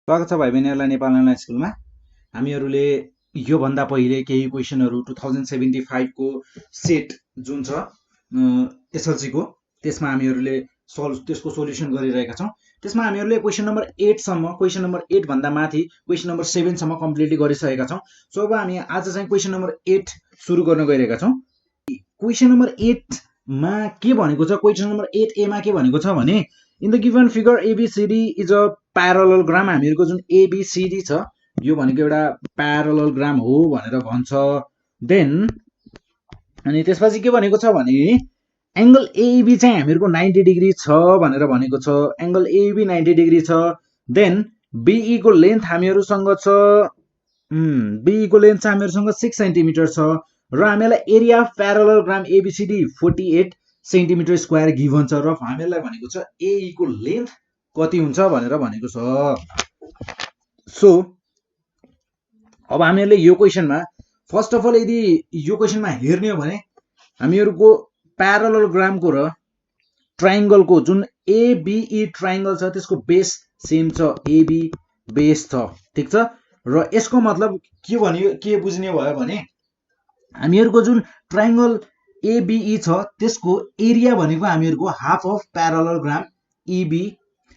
स्वागत छ भाइ बहिनीहरुलाई नेपाल अनलाइन स्कुलमा। हामीहरुले यो भन्दा पहिले केही क्वेशनहरु 2075 को सेट जुन छ एसएलसी को त्यसमा हामीहरुले त्यसको सोलुसन गरिरहेका छौं। त्यसमा हामीहरुले क्वेशन नम्बर 8 सम्म, क्वेशन नम्बर 8 भन्दा माथि क्वेशन नम्बर 7 सम्म कम्प्लिटली गरिसकेका छौं। सो अब हामी आज चाहिँ क्वेशन नम्बर 8 सुरु गर्न गइरहेका छौं। क्वेशन नम्बर 8 मा के भनेको छ, क्वेशन नम्बर 8 ए मा के भनेको छ भने in the given figure ABCD is a parallel हामीहरुको जुन एबीसीडी छ यो भनेको एउटा प्यारलल ग्राम हो भनेर भन्छ। देन अनि त्यसपछि के भनेको छ भने एंगल एबी चाहिँ हामीहरुको 90 डिग्री छ भनेर भनेको छ। एंगल एबी 90 डिग्री छ। देन बीई को लेन्थ हामीहरुसँग छ बीई को लेन्थ चाहिँ हामीहरुसँग 6 सेन्टिमिटर छ र हामीलाई area of parallelogram ABCD 48 centimetre square given छ र हामीलाई भनेको छ एई को लेन्थ कति हुन्छ भनेर भनेको छ। सो अब हामीहरुले यो क्वेशनमा फर्स्ट अफ अल यदि यो क्वेशनमा हेर्ने हो भने हामीहरुको प्यारलल ग्रामको र ट्रायंगलको जुन एबीई ट्रायंगल छ त्यसको बेस सेम छ, एबी बेस छ, ठीक छ। र यसको मतलब के भन्यो, के बुझ्ने भयो भने हामीहरुको जुन ट्रायंगल एबीई छ त्यसको एरिया भनेको हामीहरुको half of parallelogram EB,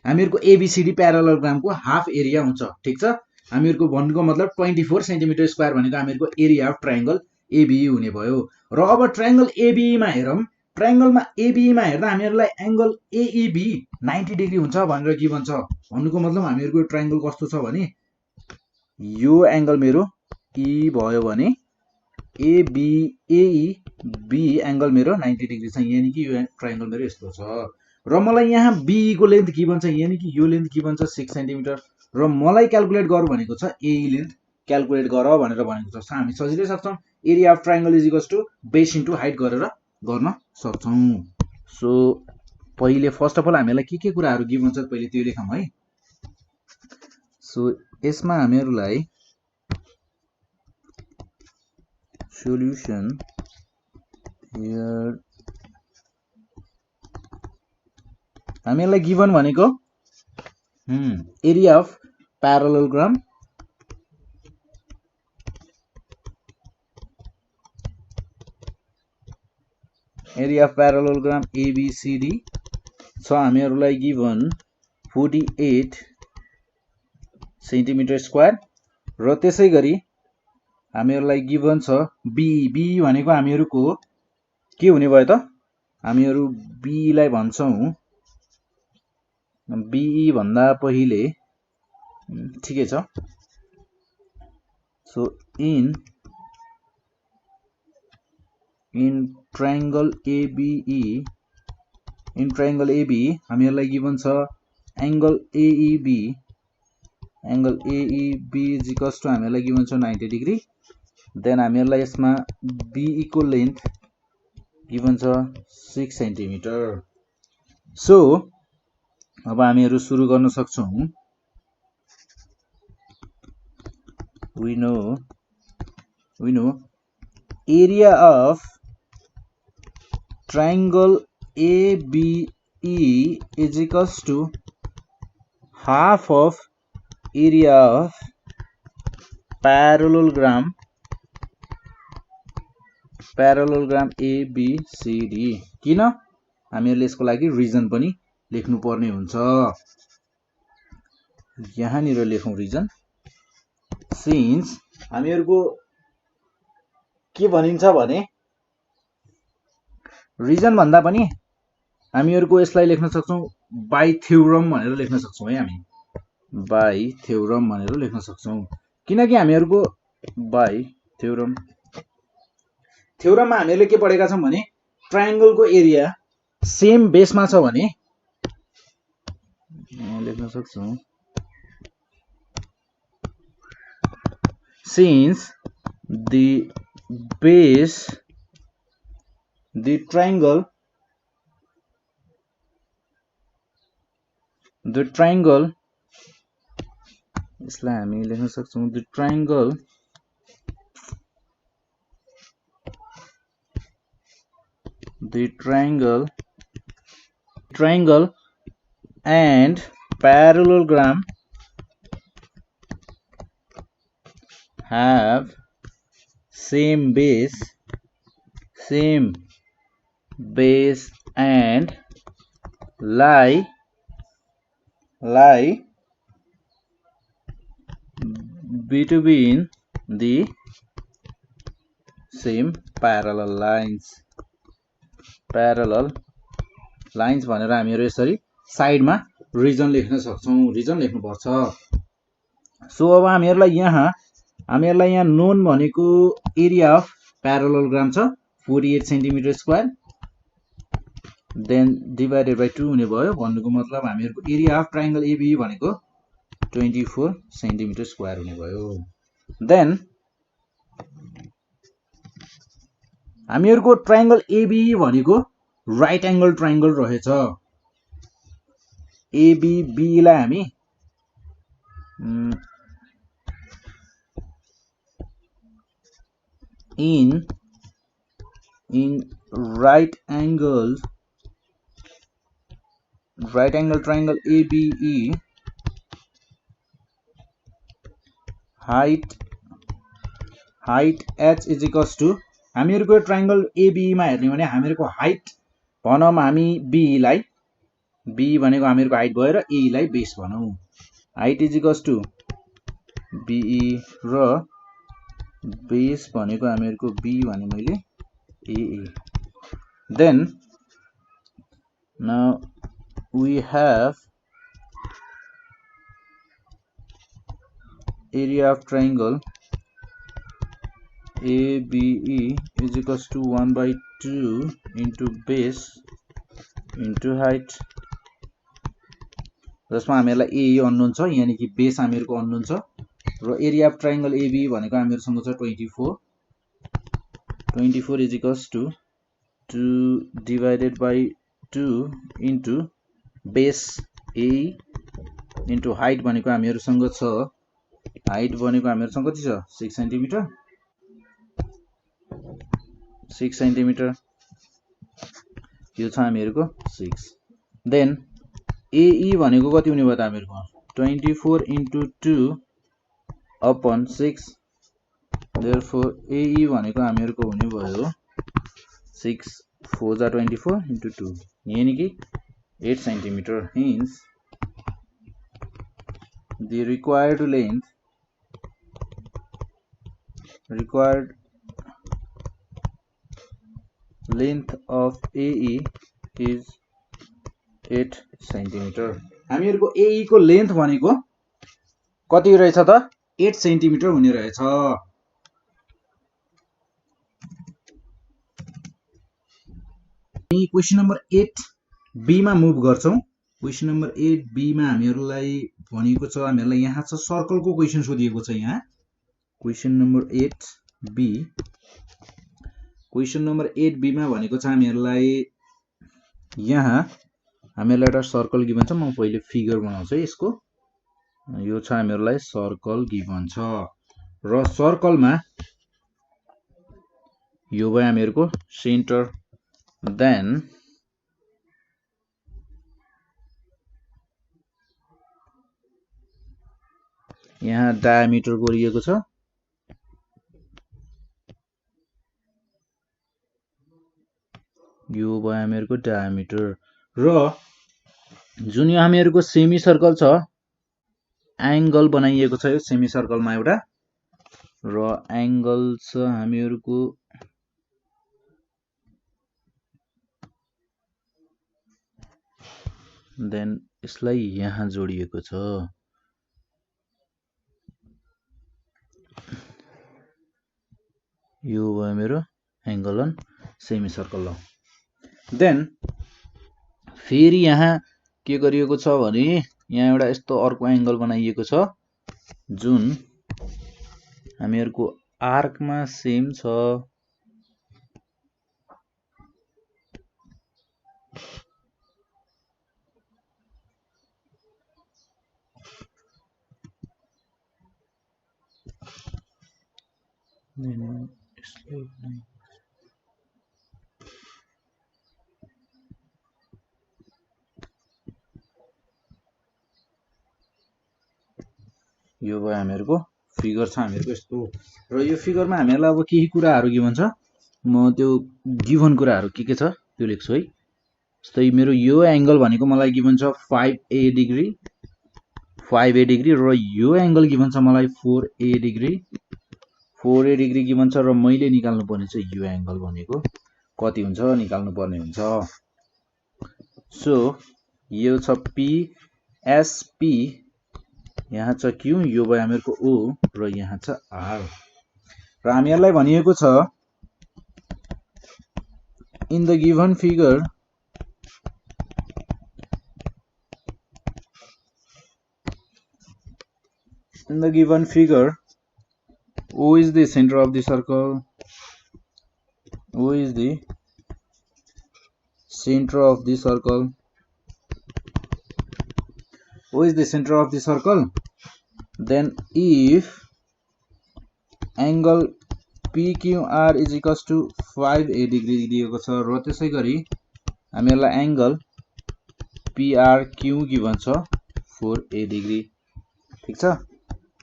हामीहरुको एबीसीडी प्यारलल ग्रामको हाफ एरिया हुन्छ, ठीक छ। हामीहरुको भन्नुको मतलब 24 सेन्टिमिटर स्क्वायर भनेको हामीहरुको एरिया अफ ट्रायंगल एबीई हुने भयो। र अब ट्रायंगल एबीई मा हेरौं। ट्रायंगलमा एबीई मा हेर्दा हामीहरुलाई एंगल एईबी 90 डिग्री हुन्छ भनेर के भन्छ, भन्नुको मतलब हामीहरुको ट्रायंगल कस्तो छ भने यो एंगल मेरो ई भयो भने एई एंगल मेरो 90 डिग्री छ, यानी कि यो ट्रायंगल मेरो यस्तो छ। र मलाई यहाँ बीई को लेन्थ गिभन छ, यानी कि यो लेन्थ गिभन छ 6 सेन्टिमिटर र मलाई क्याल्कुलेट गरौँ भनेको छ एई लेन्थ क्याल्कुलेट गर भनेर भनेको छ। हामी सजिलै सक्छौं area of triangle is equals to base into height गरेर गर्न सक्छौं। सो पहिले फर्स्ट अफ अल हामीलाई के कुराहरु गिभन छ पहिले त्यो लेखौं है। सो यसमा हामीहरुलाई solution here हामीलाई गिभन भनेको एरिया अफ प्यारललोग्राम एबीसीडी छ। हामीहरुलाई गिभन 48 सेन्टिमिटर स्क्वायर र त्यसैगरी हामीहरुलाई गिभन छ बी भनेको हामीहरुको के हुने भयो त, हामीहरु बी लाई भन्छौं बीई भन्दा पहिले, ठिकै छ। सो इन ट्रायंगल एबीई हामीहरुलाई गिभन छ angle AEB is equals to हामीहरुलाई गिभन छ 90 डिग्री। देन हामीहरुलाई यसमा बीई को लेन्थ गिभन छ 6 सेन्टिमिटर। सो अब हामीहरु सुरु गर्न सक्छौं। we know area of triangle ABE is equals to half of area of parallelogram ABCD। किन हामीहरुले यसको लागि रिजन पनि लेख्नु पर्ने हुन्छ, यहाँ निर लेखौं रिजन। सिन्स हामीहरुको के भनिन्छ भने रिजन भन्दा पनि हामीहरुको यसलाई लेख्न सक्छौं बाइ थ्योरम भनेर लेख्न सक्छौं है। हामी बाइ थ्योरम भनेर लेख्न सक्छौं किनकि हामीहरुको बाइ थ्योरममा हामीले के पढेका छौं भने ट्रायंगलको एरिया सेम बेसमा छ भने लेख्न सक्छौं since the base the triangle यसलाई हामी लेख्न सक्छौं the triangle and parallelogram have same base and lie between the same parallel lines भनेर हामीहरु यसरी साइडमा रिजन लेख्न सक्छौं, रिजन लेख्नुपर्छ। सो अब हामीहरुलाई यहाँ नोन भनेको एरिया अफ प्यारालेलोग्राम छ 48 centimetre square, then divided by 2 हुने भयो। भन्नुको मतलब हामीहरुको एरिया अफ ट्रायंगल एबी भनेको 24 सेन्टिमिटर स्क्वायर हुने भयो। देन हामीहरुको ट्रायंगल एबी भनेको राइट एंगल ट्रायंगल रहेछ। एबीबी लाई हामी in right angle triangle ABE, height h is equals to हामीहरुको ट्रायंगल ABE मा हेर्ने भने हामीहरुको हाइट भनौं हामी B लाई, B भनेको हामीहरुको हाइट भयो र A लाई बेस भनौं। Height is equals to BE र बेस भनेको हामीहरुको B भने मैले AA। देन now we have area of triangle ABE is equals to 1/2 into base into height, जसमा हामीहरुलाई AE अननोन छ, यानी कि बेस हामीहरुको अननोन छ र एरिया अफ ट्रायंगल AB भनेको हामीहरुसँग छ 24 is equals to 2 divided by 2 into base AE into height भनेको हामीहरुसँग छ, हाइट भनेको हामीहरुसँग कति छ 6 सेन्टिमिटर, यो छ हामीहरुको 6। देन AE भनेको कति हुने भयो त हामीहरुको 24 into 2 upon 6, therefore AE भनेको हामीहरुको हुने भयो 6 4 जा 24 into 2 यानी कि 8 centimetre. Hence the required length of AE is 8 centimetre. हामीहरुको AE को लेन्थ भनेको कति रहेछ त 8 सेन्टिमिटर हुने रहेछ। क्वेशन नम्बर 8B मा मुभ गर्छौं। क्वेशन नम्बर 8B मा हामीहरुलाई भनेको छ, हामीहरुलाई यहाँ छ सर्कलको क्वेशन सोधिएको छ। यहाँ क्वेशन नम्बर 8B मा भनेको छ हामीहरुलाई यहाँ हामीहरुलाई एउटा सर्कल गिभन छ। म पहिले फिगर बनाउँछु यसको। यो छ हामीहरुलाई सर्कल गिभन छ र सर्कलमा यो भयो हामीहरुको सेन्टर। देन यहाँ डायामिटर गरिएको छ, यो भयो हामीहरुको डायामिटर र जुन यो हामीहरुको सेमी सर्कल छ एंगल बनाइएको छ यो सेमी सर्कलमा एउटा र एंगल छ हामीहरुको देन यसलाई यहाँ जोडिएको छ। यो भयो मेरो angle on semicircle. Then फेरि यहाँ के गरिएको छ भने यहाँ एउटा यस्तो अर्को एंगल बनाइएको छ जुन हामीहरुको आर्कमा सेम छ। यो भयो हामीहरुको फिगर छ हामीहरुको यस्तो। र यो फिगरमा हामीहरुलाई अब केही कुराहरु गिभन छ, म त्यो गिभन कुराहरु के छ त्यो लेख्छु है। जस्तै मेरो यो एंगल भनेको मलाई गिभन छ 5A डिग्री र यो एंगल गिभन छ मलाई 4A डिग्री गिभन छ, र मैले निकाल्नु पर्ने चाहिँ यो एंगल भनेको कति हुन्छ निकाल्नु पर्ने हुन्छ। सो यो छ PSP, यहाँ छ Q, यो भयो हामीहरुको O, र यहाँ छ R। र हामीहरुलाई भनिएको छ in the given figure O is the center of the circle. O is the center of the circle. O is the center of the circle. Then if angle PQR is equals to 5A degree दिएको छ, र त्यसै गरी हामीहरुलाई angle PRQ given छ 4A degree. ठीक छ।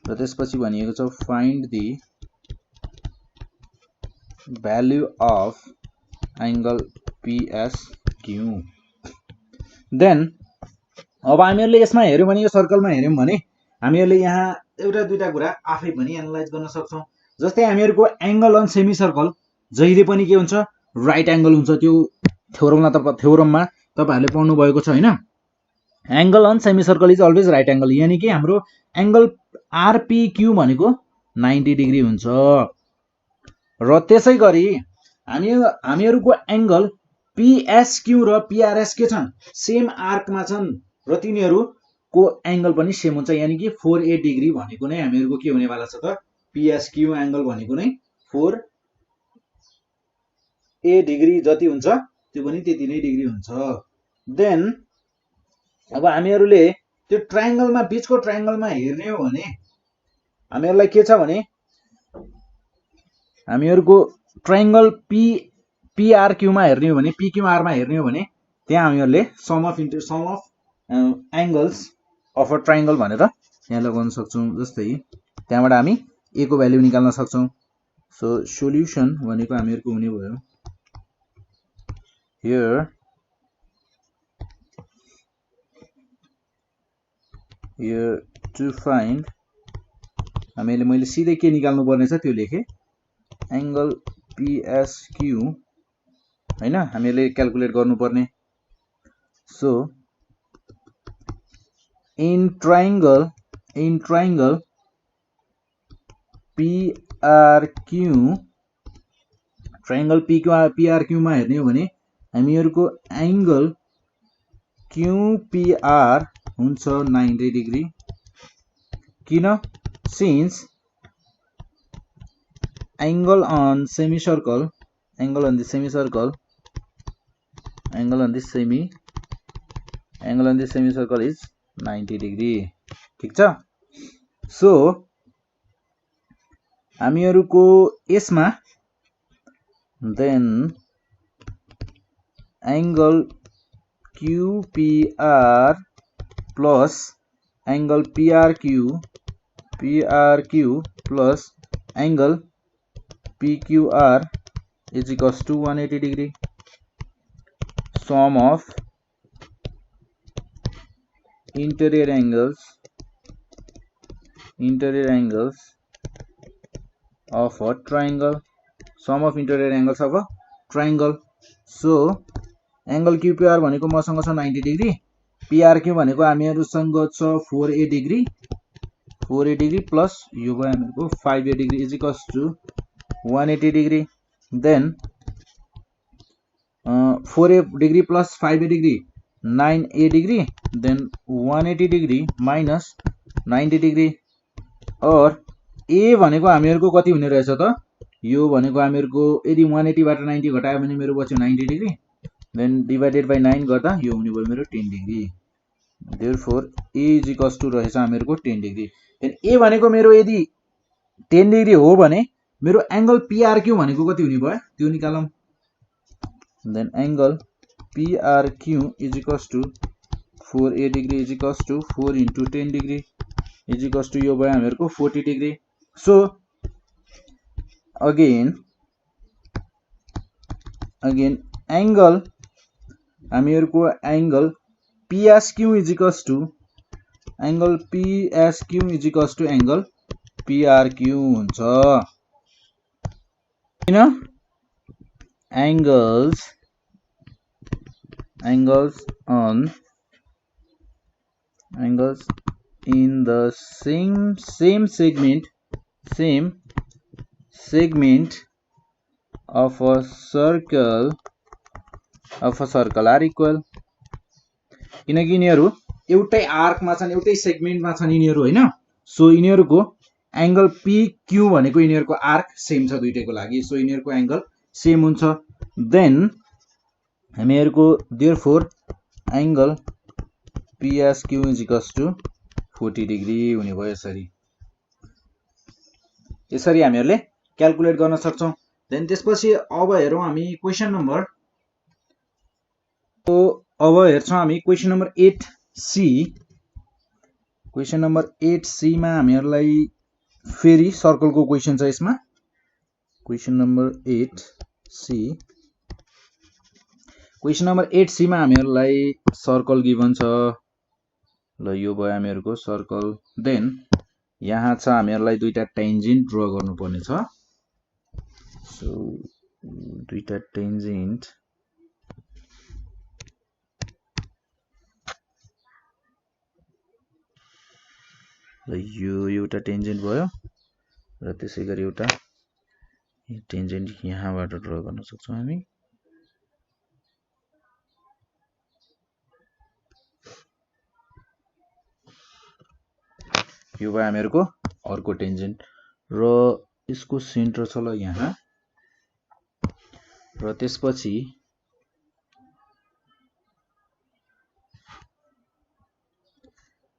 र त्यसपछि भनिएको छ find the value of angle PSQ। Then अब हामीहरुले यसमा हेर्यौं भने, यो सर्कलमा हेर्यौं भने हामीहरुले यहाँ एउटा दुईटा कुरा आफै पनि एनालाइज गर्न सक्छौं। जस्तै हामीहरुको एंगल अन सेमी सर्कल जहिले पनि के हुन्छ, राइट एंगल हुन्छ। त्यो थ्योरममा तपाईहरुले पढ्नु भएको छ हैन। Angle on semicircle is always right angle, यानी कि हाम्रो एंगल RPQ भनेको 90 डिग्री हुन्छ। र त्यसै गरी हामीहरुको एंगल PSQ र PRS के छन्, सेम आर्कमा छन्, र तिनीहरुको एंगल पनि सेम हुन्छ, यानी कि 4A डिग्री भनेको नै हामीहरुको के हुने वाला छ त, PSQ एंगल भनेको नै 4A डिग्री जति हुन्छ त्यो पनि त्यति नै डिग्री हुन्छ। देन अब हामीहरुले त्यो ट्रायंगलमा बीचको ट्रायंगलमा हेर्ने हो भने हामीहरुलाई के छ भने, हामीहरुको ट्रायंगल PRQ मा हेर्ने हो भने, PQR मा हेर्ने हो भने त्यहाँ हामीहरुले sum of angles of a triangle भनेर यहाँ लगाउन सक्छौं। जस्तै त्यहाँबाट हामी A को भ्यालु निकाल्न सक्छौं। सो सोल्युसन भनेको हामीहरुको हुने भयो here to find, मैले सिधै के निकाल्नु पर्ने छ त्यो लेखे, एंगल PSQ हैन, हामीले क्याल्कुलेट गर्नुपर्ने। सो in triangle PRQ मा हेर्ने हो भने हामीहरुको एंगल QPR हुन्छ 90 डिग्री। किन? Since angle on the semicircle is 90 degree. ठीक छ। सो हामीहरुको यसमा then angle QPR plus angle PRQ plus angle PQR is equals to 180 degree. Sum of interior angles of a triangle. So angle QPR भनेको मसँग छ 90 degree, PRQ भनेको हामीहरुसँग छ 4A degree plus यो भयो हामीहरुको 5A degree is equals to 180 degree. Then 4A degree plus 5A degree 9A degree, then 180 degree minus 90 degree. और A भनेको हामीहरुको कति हुने रहेछ त, यो भनेको हामीहरुको यदि 180 बाट 90 घटायो भने मेरो बच्यो 90 डिग्री, देन डिवाइडेड बाइ 9 गर्दा यो हुने भयो मेरो 10 degree. Therefore A is equals to रहेछ हामीहरुको 10 डिग्री। देन A भनेको मेरो यदि 10 डिग्री हो भने मेरो एंगल PRQ भनेको कति हुने भयो त्यो निकालौं। Then angle PRQ is equals to 4A degree is equals to 4 into 10 degree is equals to यो भयो हामीहरुको 40 डिग्री। सो अगेन एंगल हामीहरुको angle PSQ is equals to angle PSQ is equals to angle PRQ हुन्छ किन angles in the same segment of a circle are equal किनकि यिनीहरु एउटै आर्कमा छन् एउटै सेगमेन्टमा छन् यिनीहरु हैन सो यिनीहरुको एंगल PQ भनेको यिनीहरुको आर्क सेम छ दुईटैको लागि सो यिनीहरुको एंगल सेम हुन्छ देन हामीहरुको therefore angle PSQ is equals to 40 degree हुने भयो यसरी हामीहरुले क्याल्कुलेट गर्न सक्छौं देन त्यसपछि अब हेरौं हामी क्वेशन नम्बर तो अब हेर्छौं हामी question number 8C question number 8C मा हामीहरुलाई फेरि सर्कलको क्वेशन छ यसमा question number 8C question number 8C मा हामीहरुलाई सर्कल गिवन छ ल यो भयो हामीहरुको सर्कल देन यहाँ छ हामीहरुलाई दुईटा टेन्जेन्ट ड्रा गर्नुपर्ने छ सो दुईटा टेन्जेन्ट ल यो एउटा टेन्जेन्ट भयो र त्यसैगरी एउटा टेन्जेन्ट यहाँबाट ड्रा गर्न सक्छौं हामी यो भयो हामीहरुको अर्को टेन्जेन्ट र यसको सेन्टर छ ल यहाँ र त्यसपछि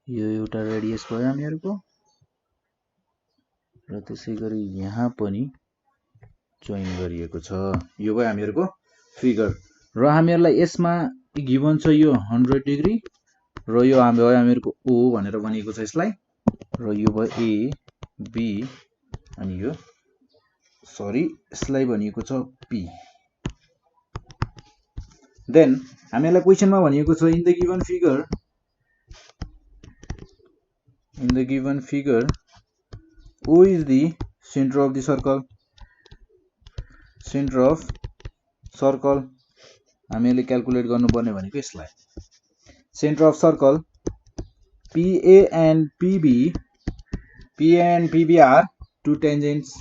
यो एउटा रेडियस भयो हामीहरुको र त्यसैगरी यहाँ पनि जोइन गरिएको छ यो भयो हामीहरुको फिगर र हामीहरुलाई यसमा गिवन छ यो 100 डिग्री र यो हामीहरुको O भनेर भनिएको छ यसलाई र यो भयो A B अनि यो सरी यसलाई भनिएको छ P देन हामीहरुलाई क्वेशनमा भनिएको छ in the given figure O is the center of the circle हामीहरुले क्याल्कुलेट गर्नुपर्ने भनेको यसलाई centre of circle PA and PB are two tangents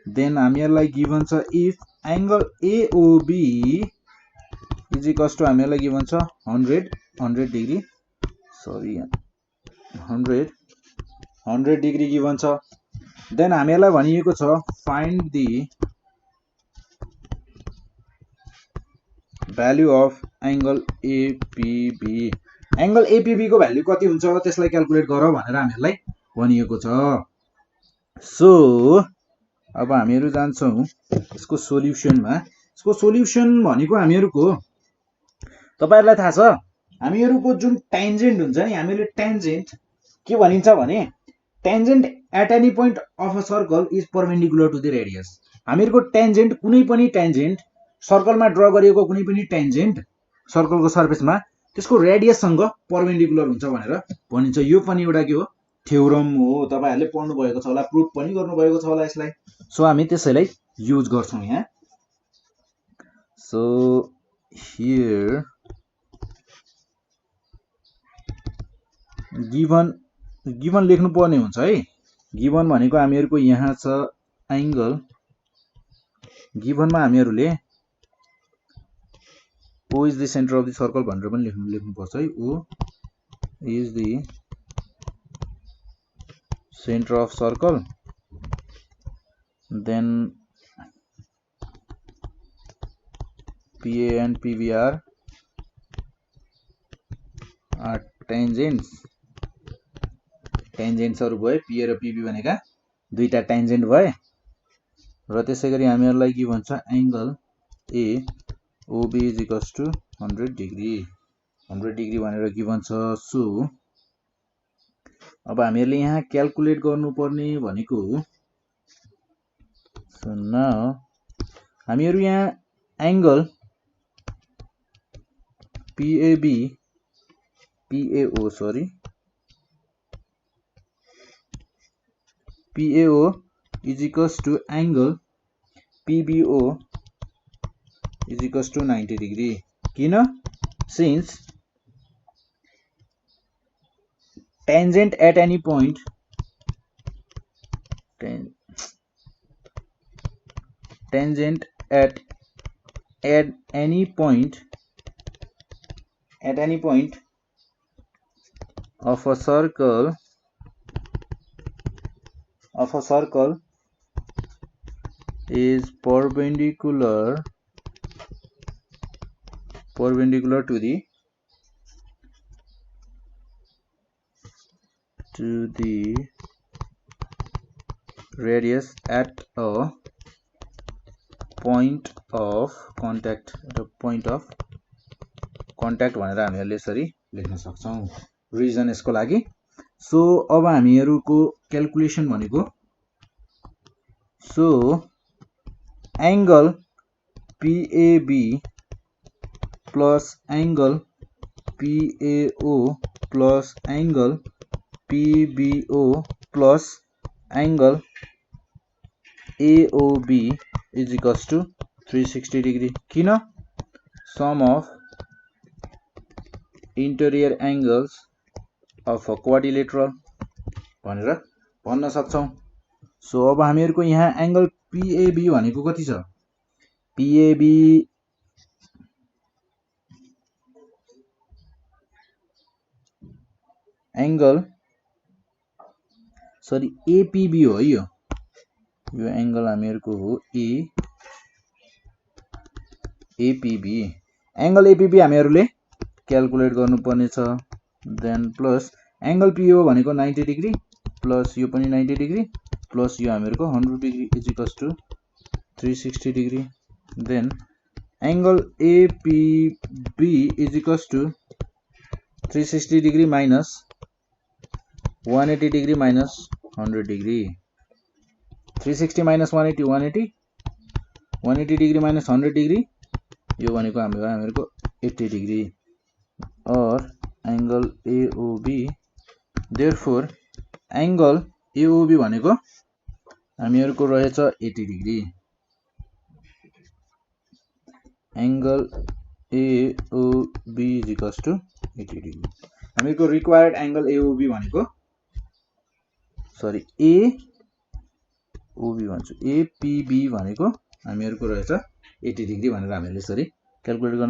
then हामीहरुलाई गिवन छ if angle AOB is equals to हामीहरुलाई गिवन छ 100 डिग्री सरी 100 डिग्री गिवन छ then हामीहरुलाई भनिएको छ find the value of angle APB angle APB को value कति हुन्छ त्यसलाई क्याल्कुलेट गर भनेर हामीहरुलाई भनिएको छ सो अब हामीहरु जान्छौं यसको सोलुसनमा यसको सोलुसन भनेको हामीहरुको तपाईहरुलाई थाहा छ हामीहरुको जुन टेन्जेन्ट हुन्छ नि हामीले टेन्जेन्ट के भनिन्छ भने tangent at any point of a circle is perpendicular to the radius हामीहरुको टेन्जेन्ट कुनै पनि टेन्जेन्ट सर्कलमा ड्रा गरिएको कुनै पनि टेन्जेन्ट सर्कलको सर्फेसमा त्यसको रेडियस सँग परपेन्डिकुलर हुन्छ भनेर भनिन्छ यो पनि एउटा के हो थ्योरम हो तपाईहरुले पढ्नु भएको छ होला प्रुफ पनि गर्नु भएको छ होला यसलाई सो हामी त्यसैलाई युज गर्छौं यहाँ सो हियर गिवन लेख्नु पर्ने हुन्छ है गिवन भनेको हामीहरुको यहाँ छ angle गिवनमा हामीहरुले O is the center of the circle भनेर पनि लेख्नु पर्छ है O is the center of circle then PA and PB are tangents हरू भए PA र PB भनेका दुईटा टेन्जेन्ट भए र त्यसैगरी हामीहरुलाई के भन्छ angle AOB is equals to 100 degree भनेर गिवन छ सो अब हामीहरूले यहाँ क्याल्कुलेट गर्नुपर्ने भनेको हामीहरू यहाँ angle PAO is equals to angle PBO is equals to 90 degree. किन? Since tangent at any point at any point of a circle is perpendicular to the radius at a point of contact भनेर हामीहरूले यसरी लेख्न सक्छौं। Reason यसको लागि। So अब हामीहरूको क्याल्कुलेसन भनेको angle PAB plus angle PAO plus angle PBO plus angle AOB is equals to 360 degree. किन? Sum of interior angles of a quadrilateral भनेर भन्न सक्छौं। सो अब हामीहरूको यहाँ एंगल PAB भनेको कति छ? APB हो है यो एंगल हामीहरूको हो APB। एंगल APB हामीहरूले क्याल्कुलेट गर्नुपर्ने छ। देन प्लस एंगल PO भनेको 90 डिग्री प्लस यो पनि 90 डिग्री प्लस यो हामीहरूको 100 degree is equals to 360 degree. Then angle APB is equals to 360 degree minus 180 degree minus 100 degree. 360 minus 180 180 180 degree minus 100 degree यो भनेको हामीहरूको 80 डिग्री। और angle AOB therefore angle AOB भनेको हामीहरूको रहेछ 80 degree. Angle AOB is equals to 80 degree. हामीहरूको required angle AOB भनेको APB भनेको हामीहरूको रहेछ 80 डिग्री भनेर हामीले यसरी क्याल्कुलेट गर्न